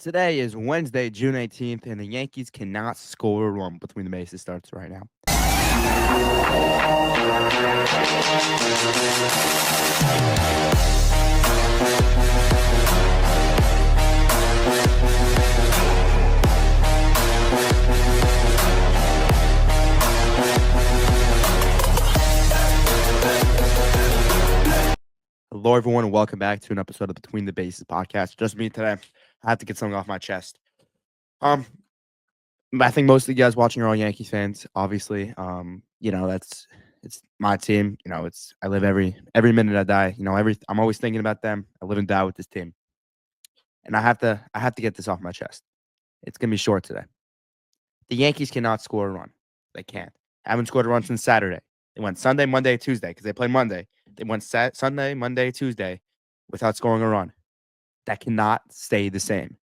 Today is Wednesday, June 18th, and the Yankees cannot score a run between the bases starts right now. Hello, everyone, and welcome back to an episode of the Between the Bases podcast. Just me today. I have to get something off my chest. I think most of you guys watching are all Yankees fans, obviously. It's my team. I live every minute I die. I'm always thinking about them. I live and die with this team. And I have to get this off my chest. It's gonna be short today. The Yankees cannot score a run. They can't. Haven't scored a run since Saturday. They went Sunday, Monday, Tuesday because they played Monday. They went Sunday, Monday, Tuesday without scoring a run. That cannot stay the same.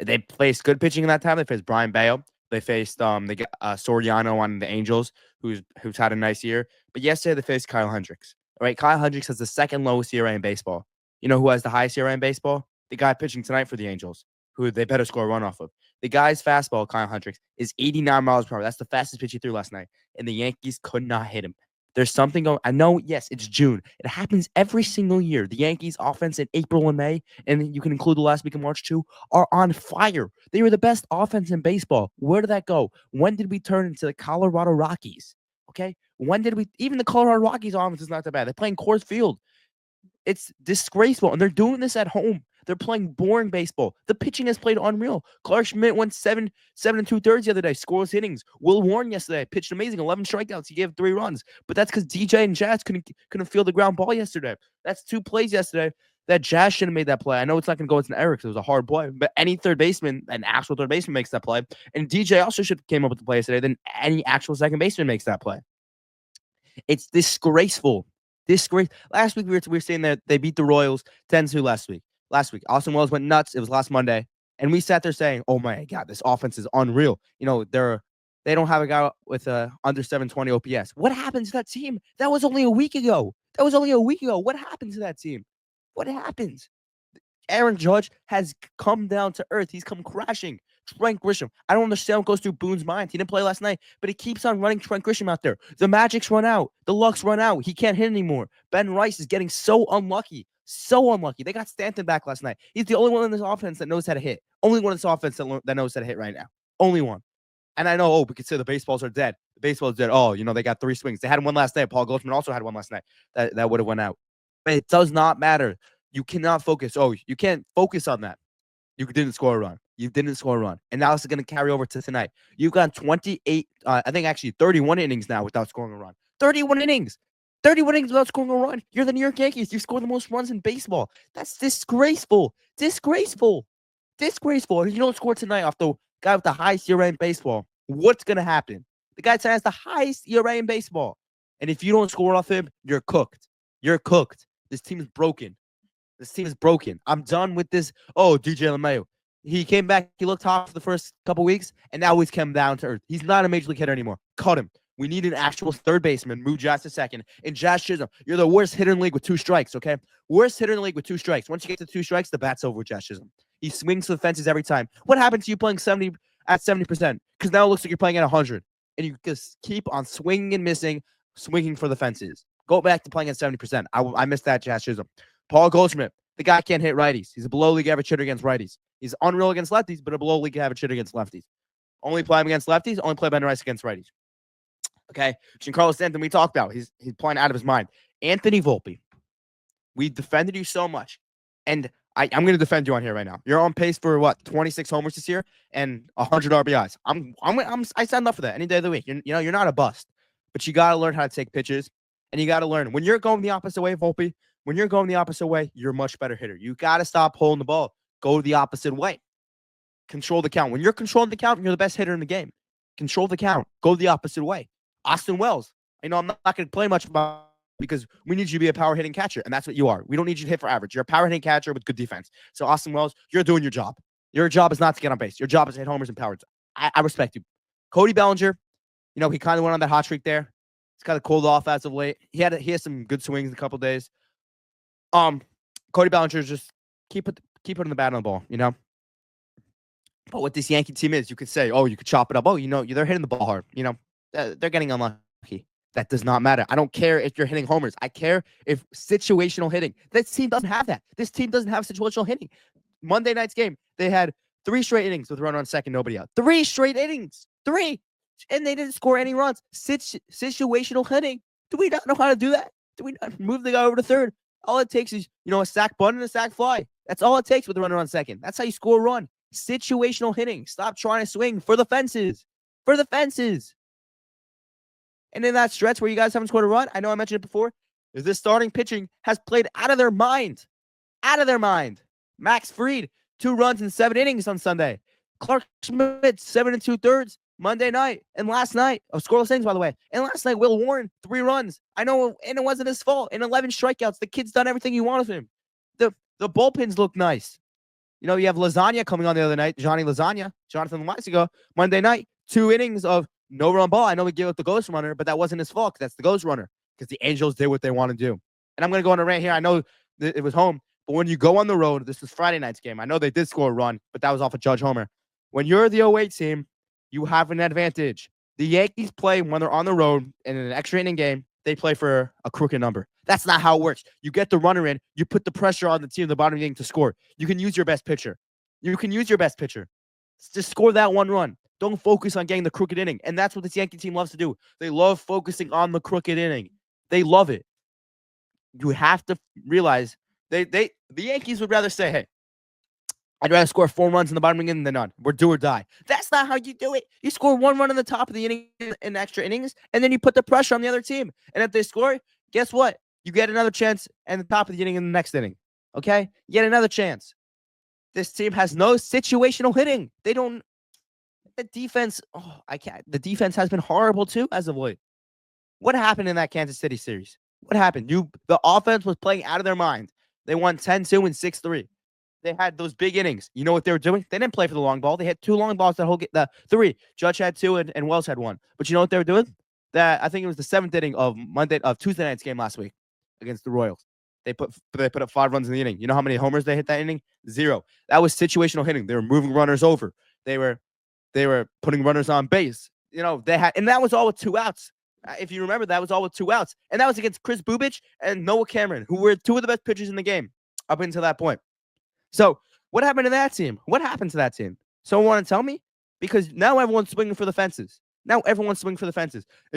They faced good pitching in that time. They faced Brian Bale. They faced Soriano on the Angels, who's had a nice year. But yesterday they faced Kyle Hendricks. All right, Kyle Hendricks has the second lowest ERA in baseball. You know who has the highest ERA in baseball? The guy pitching tonight for the Angels, who they better score a run off of. The guy's fastball, Kyle Hendricks, is 89 miles per hour. That's the fastest pitch he threw last night, and the Yankees could not hit him. There's something going. I know, yes, it's June. It happens every single year. The Yankees' offense in April and May, and you can include the last week of March too, are on fire. They were the best offense in baseball. Where did that go? When did we turn into the Colorado Rockies? Okay, when did we? Even the Colorado Rockies' offense is not that bad. They're playing Coors Field. It's disgraceful, and they're doing this at home. They're playing boring baseball. The pitching has played unreal. Clark Schmidt went 7 2/3 the other day, scoreless innings. Will Warren yesterday pitched amazing, 11 strikeouts. He gave 3 runs, but that's because DJ and Jazz couldn't feel the ground ball yesterday. That's 2 plays yesterday that Jazz should have made that play. I know it's not going to go into an error because it was a hard play, but any third baseman, an actual third baseman, makes that play. And DJ also should have came up with the play yesterday. Then any actual second baseman makes that play. It's disgraceful. Last week we were saying that they beat the Royals 10-2 last week. Austin Wells went nuts. It was last Monday, and we sat there saying, "Oh my God, this offense is unreal." They don't have a guy with a under 720 OPS. What happened to that team? That was only a week ago. What happened to that team? What happened? Aaron Judge has come down to earth. He's come crashing. Trent Grisham. I don't understand what goes through Boone's mind. He didn't play last night, but he keeps on running Trent Grisham out there. The Magic's run out. The Luck's run out. He can't hit anymore. Ben Rice is getting so unlucky. So unlucky. They got Stanton back last night. He's the only one in this offense that knows how to hit. Only one in this offense that knows how to hit right now. Only one. And I know, we could say the baseballs are dead. The baseball's dead. They got 3 swings. They had one last night. Paul Goldschmidt also had one last night. That would have went out. But it does not matter. You cannot focus. You can't focus on that. You didn't score a run. And now it's going to carry over to tonight. You've got 28, I think actually 31 innings now without scoring a run. 31 innings. 31 innings without scoring a run. You're the New York Yankees. You score the most runs in baseball. That's disgraceful. Disgraceful. If you don't score tonight off the guy with the highest ERA in baseball, what's going to happen? The guy has the highest ERA in baseball. And if you don't score off him, you're cooked. This team is broken. I'm done with this. DJ LeMahieu. He came back. He looked hot for the first couple weeks, and now he's come down to earth. He's not a major league hitter anymore. Cut him. We need an actual third baseman. Move Jazz to second. And Jazz Chisholm, you're the worst hitter in the league with 2 strikes, okay? Worst hitter in the league with 2 strikes. Once you get to 2 strikes, the bat's over with Jazz Chisholm. He swings for the fences every time. What happened to you playing 70% Because now it looks like you're playing at 100. And you just keep on swinging and missing, swinging for the fences. Go back to playing at 70%. I missed that, Jazz Chisholm. Paul Goldschmidt. The guy can't hit righties. He's a below-league average hitter against righties. He's unreal against lefties, but a below-league average hitter against lefties. Only play him against lefties. Only play Ben Rice against righties. Okay? Giancarlo Stanton, we talked about. He's playing out of his mind. Anthony Volpe, we defended you so much. And I'm going to defend you on here right now. You're on pace for, 26 homers this year and 100 RBIs. I signed up for that any day of the week. You're not a bust. But you got to learn how to take pitches. And you got to learn. When you're going the opposite way, Volpe, you're a much better hitter. You got to stop holding the ball. Go the opposite way. Control the count. When you're controlling the count, you're the best hitter in the game. Control the count. Go the opposite way. Austin Wells. I'm not going to play much about because we need you to be a power hitting catcher, and that's what you are. We don't need you to hit for average. You're a power hitting catcher with good defense. So Austin Wells, you're doing your job. Your job is not to get on base. Your job is to hit homers and power. I respect you. Cody Bellinger, he kind of went on that hot streak there. He's kind of cooled off as of late. He had some good swings in a couple days. Cody Bellinger just keep putting the bat on the ball, But what this Yankee team is, you could say, oh, you could chop it up. Oh, they're hitting the ball hard. They're getting unlucky. That does not matter. I don't care if you're hitting homers. I care if situational hitting. This team doesn't have that. This team doesn't have situational hitting. Monday night's game, they had 3 straight innings with a runner on second, nobody out. 3 straight innings. 3. And they didn't score any runs. Situational hitting. Do we not know how to do that? Do we not move the guy over to third? All it takes is, a sac bunt and a sac fly. That's all it takes with a runner on second. That's how you score a run. Situational hitting. Stop trying to swing for the fences. For the fences. And in that stretch where you guys haven't scored a run, I know I mentioned it before, is this starting pitching has played out of their mind. Out of their mind. Max Fried, 2 runs in 7 innings on Sunday. Clark Schmidt, 7 2/3 Monday night. And last night, scoreless innings, by the way. And last night, Will Warren, 3 runs. I know, and it wasn't his fault. And 11 strikeouts. The kid's done everything you want of him. The bullpens look nice. You have Lasagna coming on the other night. Johnny Lasagna, Jonathan Leisigo, Monday night, 2 innings of no run ball. I know we gave up the ghost runner, but that wasn't his fault. That's the ghost runner because the Angels did what they want to do. And I'm going to go on a rant here. I know it was home, but when you go on the road, this was Friday night's game. I know they did score a run, but that was off of Judge Homer. When you're the 08 team, you have an advantage. The Yankees play when they're on the road in an extra inning game. They play for a crooked number. That's not how it works. You get the runner in. You put the pressure on the team at the bottom of the inning to score. You can use your best pitcher. Just score that 1 run. Don't focus on getting the crooked inning. And that's what this Yankee team loves to do. They love focusing on the crooked inning. They love it. You have to realize the Yankees would rather say, hey, I'd rather score 4 runs in the bottom of the inning than none. We're do or die. That's not how you do it. You score 1 run in the top of the inning in extra innings, and then you put the pressure on the other team. And if they score, guess what? You get another chance at the top of the inning in the next inning. Okay? You get another chance. This team has no situational hitting. They don't. The defense, I can't. The defense has been horrible too as of late. What happened in that Kansas City series? What happened? The offense was playing out of their mind. They won 10-2 and 6-3. They had those big innings. You know what they were doing? They didn't play for the long ball. They had 2 long balls that whole the 3. Judge had 2 and Wells had 1. But you know what they were doing? I think it was the 7th inning of Tuesday night's game last week against the Royals. They put up 5 runs in the inning. You know how many homers they hit that inning? 0. That was situational hitting. They were moving runners over. They were putting runners on base. And that was all with 2 outs. If you remember, that was all with 2 outs. And that was against Chris Bubich and Noah Cameron, who were 2 of the best pitchers in the game up until that point. So what happened to that team? What happened to that team? Someone want to tell me? Because now everyone's swinging for the fences. And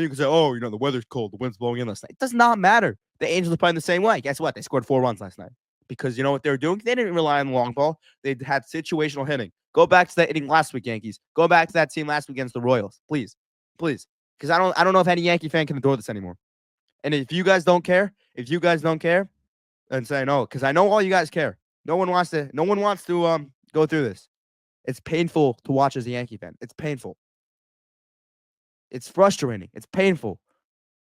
you can say, the weather's cold. The wind's blowing in last night. It does not matter. The Angels are playing the same way. Guess what? They scored 4 runs last night. Because you know what they were doing? They didn't rely on the long ball. They had situational hitting. Go back to that inning last week, Yankees. Go back to that team last week against the Royals. Please. Please. Because I don't know if any Yankee fan can adore this anymore. And if you guys don't care, then say no. Because I know all you guys care. No one wants to go through this. It's painful to watch as a Yankee fan. It's painful. It's frustrating. It's painful.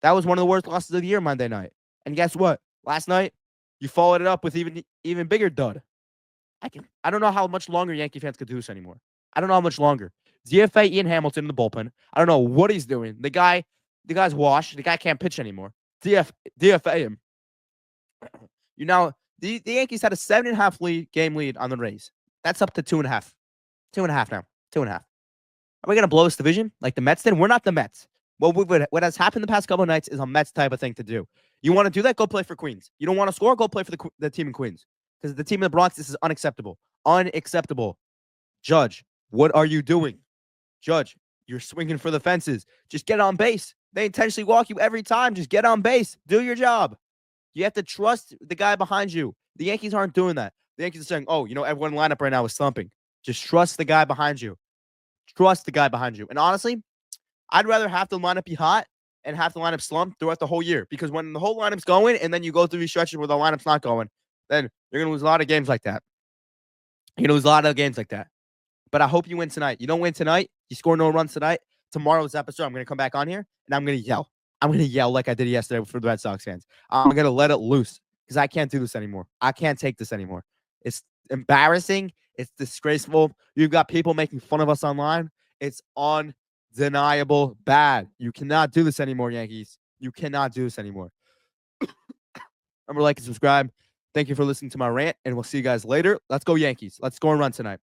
That was one of the worst losses of the year Monday night. And guess what? Last night, you followed it up with even bigger dud. I don't know how much longer Yankee fans could do this anymore. I don't know how much longer. DFA Ian Hamilton in the bullpen. I don't know what he's doing. The guy's washed. The guy can't pitch anymore. DFA him. The Yankees had a 7.5 game lead on the Rays. That's up to 2.5. 2.5 now. 2.5. Are we going to blow this division like the Mets did? We're not the Mets. What has happened the past couple of nights is a Mets type of thing to do. You want to do that? Go play for Queens. You don't want to score? Go play for the team in Queens. Because the team in the Bronx, this is unacceptable. Unacceptable. Judge, what are you doing? Judge, you're swinging for the fences. Just get on base. They intentionally walk you every time. Just get on base. Do your job. You have to trust the guy behind you. The Yankees aren't doing that. The Yankees are saying, everyone in the lineup right now is slumping. Just trust the guy behind you. Trust the guy behind you. And honestly, I'd rather have the lineup be hot and have the lineup slump throughout the whole year. Because when the whole lineup's going and then you go through these stretches where the lineup's not going, then you're going to lose a lot of games like that. But I hope you win tonight. You don't win tonight, you score no runs tonight. Tomorrow's episode, I'm going to come back on here and I'm going to yell. I'm going to yell like I did yesterday for the Red Sox fans. I'm going to let it loose because I can't do this anymore. I can't take this anymore. It's embarrassing. It's disgraceful. You've got people making fun of us online. It's undeniable bad. You cannot do this anymore, Yankees. You cannot do this anymore. Remember, like and subscribe. Thank you for listening to my rant, and we'll see you guys later. Let's go, Yankees. Let's score and run tonight.